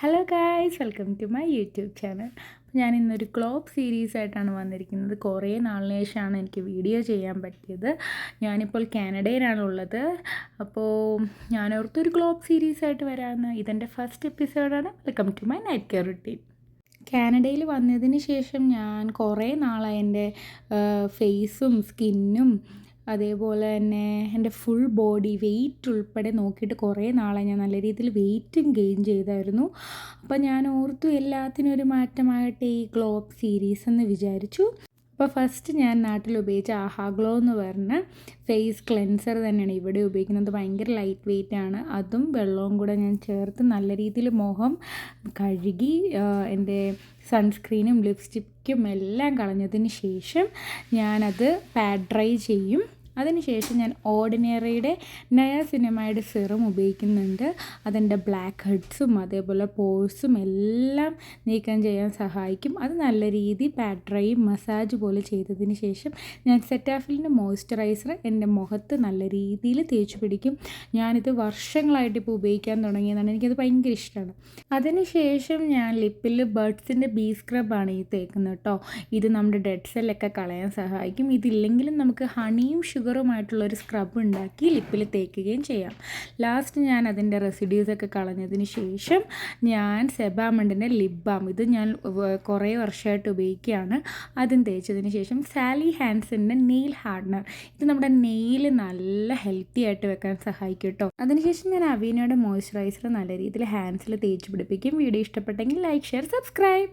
Hello guys, welcome to my YouTube channel. ഞാൻ ഇന്നൊരു Klopp series ആയിട്ടാണ് വന്നിരിക്കുന്നത്. കുറേ നാളിന് ശേഷമാണ് എനിക്ക് വീഡിയോ ചെയ്യാൻ പറ്റിയത്. ഞാനിപ്പോൾ കാനഡയിലാണുള്ളത്. അപ്പോൾ ഞാനോർത്തൊരു ക്ലോപ്പ് സീരീസ് ആയിട്ട് വരാമെന്ന്. ഇതെൻ്റെ ഫസ്റ്റ് എപ്പിസോഡാണ്. Welcome to my night care routine. കാനഡയിൽ വന്നതിന് ശേഷം ഞാൻ കുറേ നാളായി എൻ്റെ ഫേസും സ്കിന്നും അതേപോലെ തന്നെ എൻ്റെ ഫുൾ ബോഡി വെയിറ്റ് ഉൾപ്പെടെ നോക്കിയിട്ട് കുറേ നാളായി. ഞാൻ നല്ല രീതിയിൽ വെയിറ്റും ഗെയിൻ ചെയ്തായിരുന്നു. അപ്പോൾ ഞാൻ ഓർത്തു എല്ലാത്തിനും ഒരു മാറ്റമാകട്ടെ ഈ ഗ്ലോ അപ്പ് സീരീസ് എന്ന് വിചാരിച്ചു. അപ്പോൾ ഫസ്റ്റ് ഞാൻ നാട്ടിൽ ഉപയോഗിച്ച ആഹാ ഗ്ലോ എന്ന് പറഞ്ഞ ഫേസ് ക്ലെൻസർ തന്നെയാണ് ഇവിടെ ഉപയോഗിക്കുന്നത്. ഭയങ്കര ലൈറ്റ് വെയിറ്റ് ആണ്. അതും വെള്ളവും കൂടെ ഞാൻ ചേർത്ത് നല്ല രീതിയിൽ മുഖം കഴുകി എൻ്റെ സൺസ്ക്രീനും ലിപ്സ്റ്റിക്കും എല്ലാം കളഞ്ഞതിന് ശേഷം ഞാനത് പാഡ് ഡ്രൈ ചെയ്യും. അതിനുശേഷം ഞാൻ ഓർഡിനറിയുടെ നയാസിനമൈഡ് സിറം ഉപയോഗിക്കുന്നുണ്ട്. അതെൻ്റെ ബ്ലാക്ക് ഹെഡ്സും അതേപോലെ പോഴ്സും എല്ലാം നീക്കം ചെയ്യാൻ സഹായിക്കും. അത് നല്ല രീതിയിൽ പാഡ് ഡ്രൈ മസാജ് പോലെ ചെയ്തതിന് ശേഷം ഞാൻ സെറ്റാഫിലിൻ്റെ മോയ്സ്ചറൈസർ എൻ്റെ മുഖത്ത് നല്ല രീതിയിൽ തേച്ച് പിടിക്കും. ഞാനിത് വർഷങ്ങളായിട്ട് ഇപ്പോൾ ഉപയോഗിക്കാൻ തുടങ്ങിയതാണ്. എനിക്കത് ഭയങ്കര ഇഷ്ടമാണ്. അതിനുശേഷം ഞാൻ ലിപ്പിൽ ബഡ്സിൻ്റെ ബി സ്ക്രബാണ് ഈ തേക്കുന്നത് കേട്ടോ. ഇത് നമ്മുടെ ഡെഡ് സെല്ലൊക്കെ കളയാൻ സഹായിക്കും. ഇതില്ലെങ്കിലും നമുക്ക് ഹണിയും ഷുഗറുമായിട്ടുള്ളൊരു സ്ക്രബ് ഉണ്ടാക്കി ലിപ്പിൽ തേക്കുകയും ചെയ്യാം. ലാസ്റ്റ് ഞാൻ അതിൻ്റെ റെസിഡ്യൂസൊക്കെ കളഞ്ഞതിന് ശേഷം ഞാൻ സെബാമണ്ടിൻ്റെ ലിപ് ബാം, ഇത് ഞാൻ കുറേ വർഷമായിട്ട് ഉപയോഗിക്കുകയാണ്. അതും തേച്ചതിന് ശേഷം സാലി ഹാൻസൻ്റെ നെയിൽ ഹാർഡനർ, ഇത് നമ്മുടെ നെയിൽ നല്ല ഹെൽത്തി ആയിട്ട് വെക്കാൻ സഹായിക്കും കേട്ടോ. അതിനുശേഷം ഞാൻ അവീനയുടെ മോയ്സ്ചറൈസർ നല്ല രീതിയിൽ ഹാൻഡ്സിൽ തേച്ച് പിടിപ്പിക്കും. വീഡിയോ ഇഷ്ടപ്പെട്ടെങ്കിൽ ലൈക്ക്, ഷെയർ, സബ്സ്ക്രൈബ്.